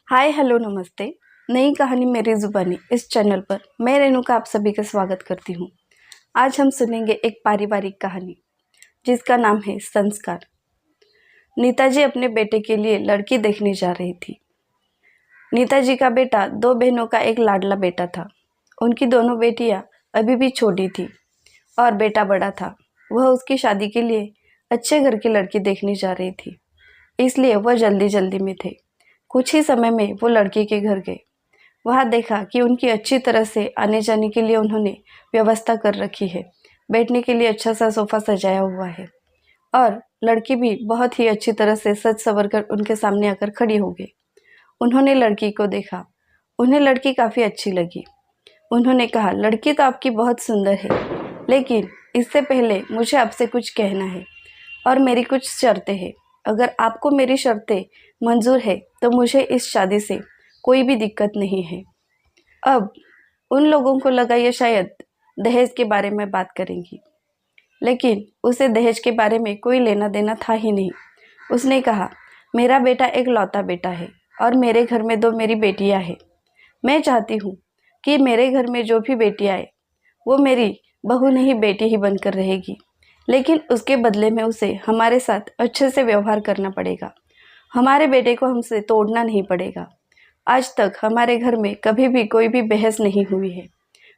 Hi hello नमस्ते। नई कहानी मेरी ज़ुबानी इस चैनल पर मैं रेणुका आप सभी का स्वागत करती हूँ। आज हम सुनेंगे एक पारिवारिक कहानी जिसका नाम है संस्कार। नीता जी अपने बेटे के लिए लड़की देखने जा रही थी। नीता जी का बेटा दो बहनों का एक लाडला बेटा था। उनकी दोनों बेटियां अभी भी छोटी थी और बेटा बड़ा था। वह उसकी शादी के लिए अच्छे घर की लड़की देखने जा रही थी, इसलिए वह जल्दी जल्दी में थे। कुछ ही समय में वो लड़की के घर गए। वहाँ देखा कि उनकी अच्छी तरह से आने जाने के लिए उन्होंने व्यवस्था कर रखी है। बैठने के लिए अच्छा सा सोफा सजाया हुआ है और लड़की भी बहुत ही अच्छी तरह से सज संवर कर उनके सामने आकर खड़ी हो गई। उन्होंने लड़की को देखा। उन्हें लड़की काफ़ी अच्छी लगी। उन्होंने कहा, लड़की तो आपकी बहुत सुंदर है, लेकिन इससे पहले मुझे आपसे कुछ कहना है और मेरी कुछ शर्तें हैं। अगर आपको मेरी शर्तें मंजूर है तो मुझे इस शादी से कोई भी दिक्कत नहीं है। अब उन लोगों को लगा ये शायद दहेज के बारे में बात करेंगी, लेकिन उसे दहेज के बारे में कोई लेना देना था ही नहीं। उसने कहा, मेरा बेटा एक लौता बेटा है और मेरे घर में दो मेरी बेटियां हैं। मैं चाहती हूँ कि मेरे घर में जो भी बेटियां आए वो मेरी बहू नहीं बेटी ही बनकर रहेगी, लेकिन उसके बदले में उसे हमारे साथ अच्छे से व्यवहार करना पड़ेगा। हमारे बेटे को हमसे तोड़ना नहीं पड़ेगा। आज तक हमारे घर में कभी भी कोई भी बहस नहीं हुई है।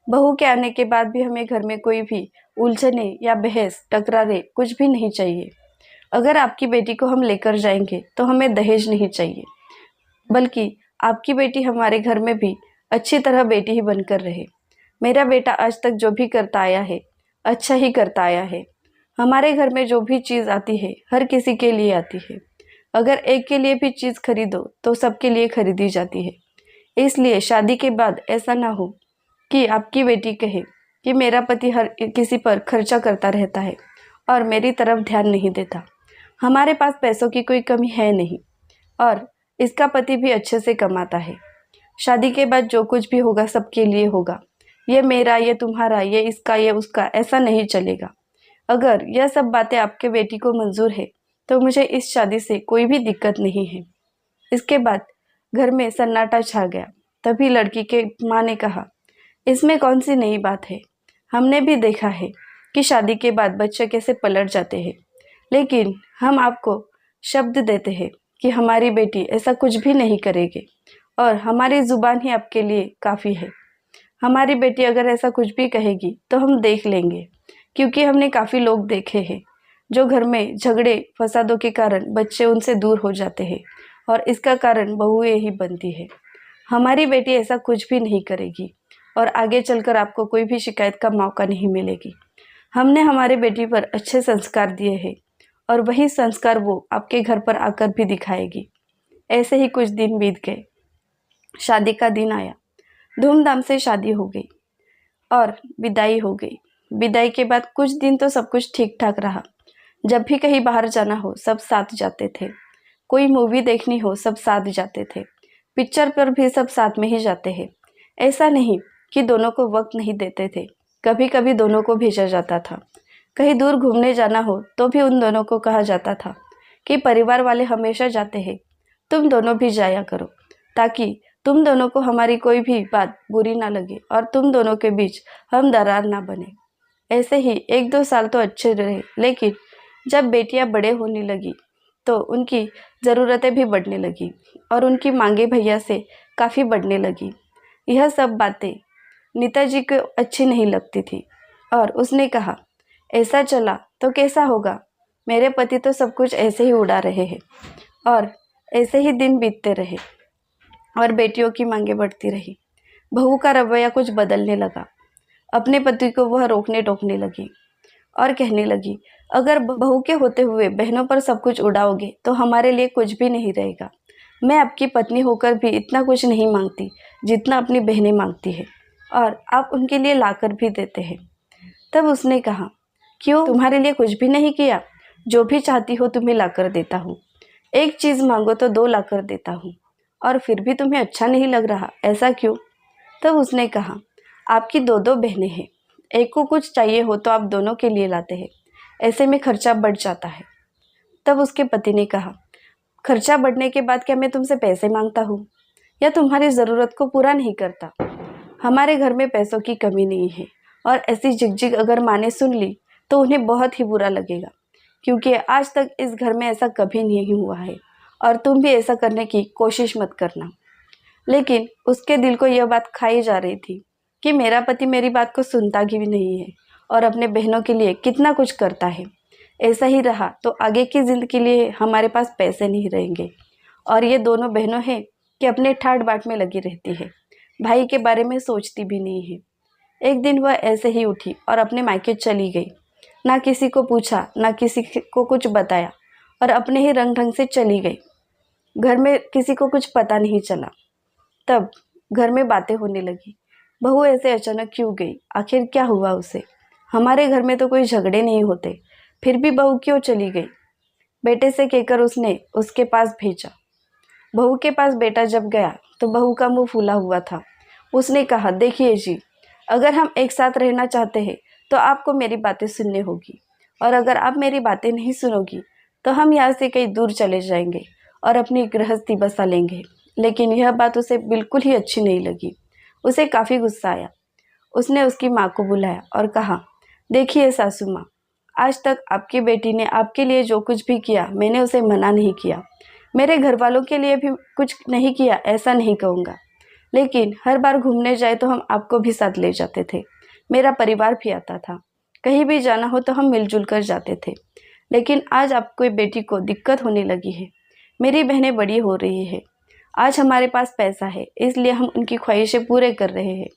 बहू के आने के बाद भी हमें घर में कोई भी उलझने या बहस टकरारे कुछ भी नहीं चाहिए। अगर आपकी बेटी को हम लेकर जाएंगे तो हमें दहेज नहीं चाहिए, बल्कि आपकी बेटी हमारे घर में भी अच्छी तरह बेटी ही बनकर रहे। मेरा बेटा आज तक जो भी करता आया है अच्छा ही करता आया है। हमारे घर में जो भी चीज़ आती है हर किसी के लिए आती है। अगर एक के लिए भी चीज़ खरीदो तो सबके लिए खरीदी जाती है। इसलिए शादी के बाद ऐसा ना हो कि आपकी बेटी कहे कि मेरा पति हर किसी पर खर्चा करता रहता है और मेरी तरफ ध्यान नहीं देता। हमारे पास पैसों की कोई कमी है नहीं और इसका पति भी अच्छे से कमाता है। शादी के बाद जो कुछ भी होगा सबके लिए होगा। ये मेरा, ये तुम्हारा, ये इसका, ये उसका, ऐसा नहीं चलेगा। अगर यह सब बातें आपके बेटी को मंजूर है तो मुझे इस शादी से कोई भी दिक्कत नहीं है। इसके बाद घर में सन्नाटा छा गया। तभी लड़की के माँ ने कहा, इसमें कौन सी नई बात है। हमने भी देखा है कि शादी के बाद बच्चे कैसे पलट जाते हैं, लेकिन हम आपको शब्द देते हैं कि हमारी बेटी ऐसा कुछ भी नहीं करेगी और हमारी जुबान ही आपके लिए काफ़ी है। हमारी बेटी अगर ऐसा कुछ भी कहेगी तो हम देख लेंगे, क्योंकि हमने काफ़ी लोग देखे हैं जो घर में झगड़े फसादों के कारण बच्चे उनसे दूर हो जाते हैं और इसका कारण बहुएं ही बनती है। हमारी बेटी ऐसा कुछ भी नहीं करेगी और आगे चलकर आपको कोई भी शिकायत का मौका नहीं मिलेगी। हमने हमारे बेटी पर अच्छे संस्कार दिए हैं और वही संस्कार वो आपके घर पर आकर भी दिखाएगी। ऐसे ही कुछ दिन बीत गए। शादी का दिन आया। धूमधाम से शादी हो गई और विदाई हो गई। विदाई के बाद कुछ दिन तो सब कुछ ठीक ठाक रहा। जब भी कहीं बाहर जाना हो सब साथ जाते थे। कोई मूवी देखनी हो सब साथ जाते थे। पिक्चर पर भी सब साथ में ही जाते हैं। ऐसा नहीं कि दोनों को वक्त नहीं देते थे। कभी कभी दोनों को भेजा जाता था। कहीं दूर घूमने जाना हो तो भी उन दोनों को कहा जाता था कि परिवार वाले हमेशा जाते हैं, तुम दोनों भी जाया करो, ताकि तुम दोनों को हमारी कोई भी बात बुरी ना लगे और तुम दोनों के बीच हम दरार ना बने। ऐसे ही 1-2 साल तो अच्छे रहे, लेकिन जब बेटियां बड़े होने लगी तो उनकी ज़रूरतें भी बढ़ने लगी और उनकी मांगे भैया से काफ़ी बढ़ने लगी। यह सब बातें नीता जी को अच्छी नहीं लगती थी और उसने कहा, ऐसा चला तो कैसा होगा। मेरे पति तो सब कुछ ऐसे ही उड़ा रहे हैं और ऐसे ही दिन बीतते रहे और बेटियों की मांगे बढ़ती रही। बहू का रवैया कुछ बदलने लगा। अपने पति को वह रोकने टोकने लगी और कहने लगी, अगर बहू के होते हुए बहनों पर सब कुछ उड़ाओगे तो हमारे लिए कुछ भी नहीं रहेगा। मैं आपकी पत्नी होकर भी इतना कुछ नहीं मांगती जितना अपनी बहनें मांगती है और आप उनके लिए लाकर भी देते हैं। तब उसने कहा, क्यों, तुम्हारे लिए कुछ भी नहीं किया। जो भी चाहती हो तुम्हें लाकर देता हूँ। एक चीज़ मांगो तो 2 लाकर देता हूँ और फिर भी तुम्हें अच्छा नहीं लग रहा, ऐसा क्यों। तब उसने कहा, आपकी 2 बहनें हैं, एक को कुछ चाहिए हो तो आप दोनों के लिए लाते हैं, ऐसे में खर्चा बढ़ जाता है। तब उसके पति ने कहा, खर्चा बढ़ने के बाद क्या मैं तुमसे पैसे मांगता हूँ। या तुम्हारी ज़रूरत को पूरा नहीं करता। हमारे घर में पैसों की कमी नहीं है और ऐसी झिकझिक अगर माँ ने सुन ली तो उन्हें बहुत ही बुरा लगेगा, क्योंकि आज तक इस घर में ऐसा कभी नहीं हुआ है और तुम भी ऐसा करने की कोशिश मत करना। लेकिन उसके दिल को यह बात खाई जा रही थी कि मेरा पति मेरी बात को सुनता भी नहीं है और अपने बहनों के लिए कितना कुछ करता है। ऐसा ही रहा तो आगे की ज़िंदगी के लिए हमारे पास पैसे नहीं रहेंगे। और ये दोनों बहनों हैं कि अपने ठाट बाट में लगी रहती है, भाई के बारे में सोचती भी नहीं है। एक दिन वह ऐसे ही उठी और अपने मायके चली गई। ना किसी को पूछा, ना किसी को कुछ बताया और अपने ही रंग ढंग से चली गई। घर में किसी को कुछ पता नहीं चला। तब घर में बातें होने लगी, बहू ऐसे अचानक क्यों गई, आखिर क्या हुआ उसे? हमारे घर में तो कोई झगड़े नहीं होते, फिर भी बहू क्यों चली गई? बेटे से कहकर उसने उसके पास भेजा। बहू के पास बेटा जब गया तो बहू का मुंह फूला हुआ था। उसने कहा, देखिए जी, अगर हम एक साथ रहना चाहते हैं तो आपको मेरी बातें सुननी होगी, और अगर आप मेरी बातें नहीं सुनोगी तो हम यहाँ से कहीं दूर चले जाएंगे और अपनी गृहस्थी बसा लेंगे। लेकिन यह बात उसे बिल्कुल ही अच्छी नहीं लगी। उसे काफ़ी गुस्सा आया। उसने उसकी माँ को बुलाया और कहा, देखिए सासू माँ, आज तक आपकी बेटी ने आपके लिए जो कुछ भी किया मैंने उसे मना नहीं किया। मेरे घर वालों के लिए भी कुछ नहीं किया ऐसा नहीं कहूँगा, लेकिन हर बार घूमने जाए तो हम आपको भी साथ ले जाते थे। मेरा परिवार भी आता था। कहीं भी जाना हो तो हम मिलजुल कर जाते थे। लेकिन आज आपको बेटी को दिक्कत होने लगी है। मेरी बहनें बड़ी हो रही है। आज हमारे पास पैसा है, इसलिए हम उनकी ख्वाहिशें पूरे कर रहे हैं।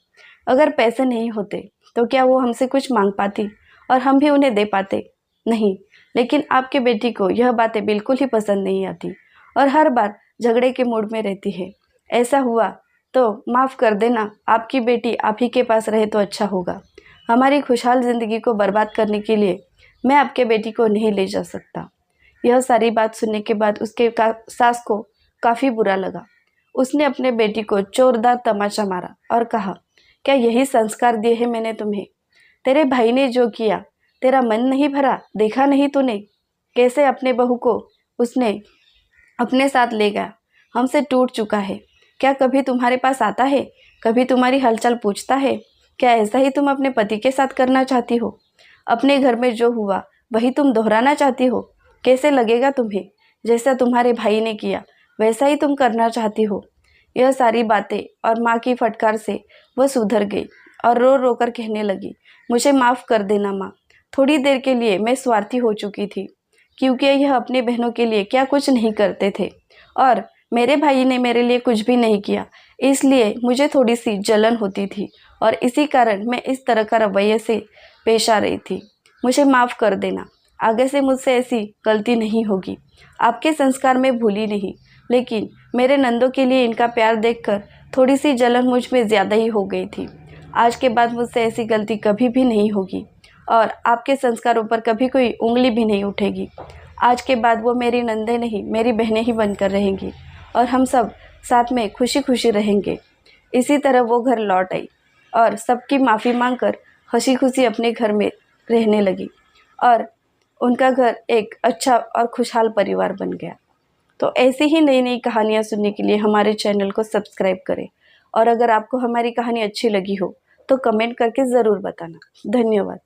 अगर पैसे नहीं होते तो क्या वो हमसे कुछ मांग पाती और हम भी उन्हें दे पाते? नहीं। लेकिन आपके बेटी को यह बातें बिल्कुल ही पसंद नहीं आती और हर बार झगड़े के मूड में रहती है। ऐसा हुआ तो माफ़ कर देना, आपकी बेटी आप ही के पास रहे तो अच्छा होगा। हमारी खुशहाल ज़िंदगी को बर्बाद करने के लिए मैं आपके बेटी को नहीं ले जा सकता। यह सारी बात सुनने के बाद उसके सास को काफ़ी बुरा लगा। उसने अपने बेटी को जोरदार तमाचा मारा और कहा, क्या यही संस्कार दिए हैं मैंने तुम्हें? तेरे भाई ने जो किया, तेरा मन नहीं भरा? देखा नहीं तूने कैसे अपने बहू को उसने अपने साथ ले गया? हमसे टूट चुका है। क्या कभी तुम्हारे पास आता है? कभी तुम्हारी हालचाल पूछता है? क्या ऐसा ही तुम अपने पति के साथ करना चाहती हो? अपने घर में जो हुआ वही तुम दोहराना चाहती हो? कैसे लगेगा तुम्हें? जैसा तुम्हारे भाई ने किया वैसा ही तुम करना चाहती हो? यह सारी बातें और माँ की फटकार से वह सुधर गई और रो रो कर कहने लगी, मुझे माफ़ कर देना माँ। थोड़ी देर के लिए मैं स्वार्थी हो चुकी थी, क्योंकि यह अपने बहनों के लिए क्या कुछ नहीं करते थे और मेरे भाई ने मेरे लिए कुछ भी नहीं किया, इसलिए मुझे थोड़ी सी जलन होती थी और इसी कारण मैं इस तरह का रवैये से पेश आ रही थी। मुझे माफ़ कर देना, आगे से मुझसे ऐसी गलती नहीं होगी। आपके संस्कार में भूली नहीं, लेकिन मेरे नंदों के लिए इनका प्यार देखकर थोड़ी सी जलन मुझ में ज़्यादा ही हो गई थी। आज के बाद मुझसे ऐसी गलती कभी भी नहीं होगी और आपके संस्कारों पर कभी कोई उंगली भी नहीं उठेगी। आज के बाद वो मेरी नंदे नहीं, मेरी बहनें ही बनकर रहेंगी और हम सब साथ में खुशी खुशी रहेंगे। इसी तरह वो घर लौट आई और सबकी माफ़ी मांगकर हंसी खुशी अपने घर में रहने लगी और उनका घर एक अच्छा और खुशहाल परिवार बन गया। तो ऐसी ही नई नई कहानियाँ सुनने के लिए हमारे चैनल को सब्सक्राइब करें और अगर आपको हमारी कहानी अच्छी लगी हो तो कमेंट करके ज़रूर बताना। धन्यवाद।